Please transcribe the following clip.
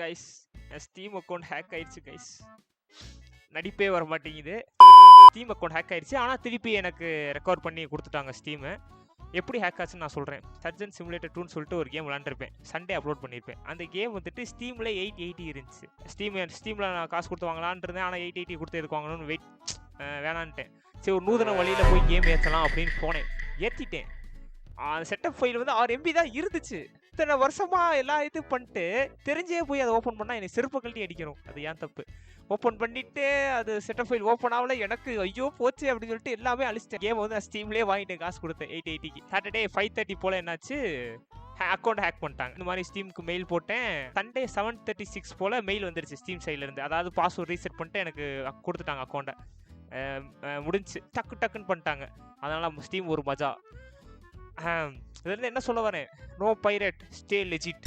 Guys steam account hack ஆயிடுச்சு guys. நடிப்பே வர மாட்டேங்குது. ஸ்டீம் அக்கௌண்ட் ஹேக் ஆயிடுச்சு. ஆனால் திருப்பி எனக்கு ரெக்கவர் பண்ணி கொடுத்துட்டாங்க ஸ்டீமு. எப்படி ஹேக் ஆச்சுன்னு நான் சொல்கிறேன். சர்ஜன் சிமுலேட்டர் 2ன்னு சொல்லிட்டு ஒரு கேம் விளாண்டுருப்பேன். சண்டே அப்லோட் பண்ணியிருப்பேன். அந்த கேம் வந்துட்டு ஸ்டீமில் 880 இருந்துச்சு. ஸ்டீமில் நான் காசு கொடுத்து வாங்கலான் இருந்தேன். ஆனால் 880 கொடுத்து எதுக்கு வாங்கணும்னு வேணான்ட்டேன். சரி ஒரு நூதன வழியில் போய் கேம் ஏற்றலாம் அப்படின்னு போனேன். ஏற்றிட்டேன். அந்த செட்டப் ஃபைல் வந்து 6 MB தான் இருந்துச்சு. இத்தனை வருஷமா எல்லாம் இது பண்ணிட்டு தெரிஞ்சே போய் அதை ஓப்பன் பண்ணால் எனக்கு செருப்பு கழட்டி அடிக்கணும். அது ஏன் தப்பு. ஓப்பன் பண்ணிட்டு அது செட்டப் ஃபைல் ஓப்பன் ஆகல. எனக்கு ஐயோ போச்சு அப்படின்னு சொல்லிட்டு எல்லாமே அழிச்சிட்டேன். கேம் வந்து நான் ஸ்டீம்லேயே வாங்கிட்டேன். காசு கொடுத்தேன் 880க்கு. சாட்டர்டே 5:30 போல் என்னாச்சு, அக்கௌண்ட் ஹேக் பண்ணிட்டாங்க. இந்த மாதிரி ஸ்டீமுக்கு மெயில் போட்டேன். சண்டே 7:36 போல் மெயில் வந்துருச்சு ஸ்டீம் சைட்லேருந்து. அதாவது பாஸ்வேர்ட் ரீசெட் பண்ணிட்டு எனக்கு கொடுத்துட்டாங்க அக்கௌண்ட்டை. முடிஞ்சு டக்குன்னு பண்ணிட்டாங்க. அதனால் ஸ்டீம் ஒரு மஜா. இதில் என்ன சொல்ல வரேன், நோ பைரட், ஸ்டே லெஜிட்.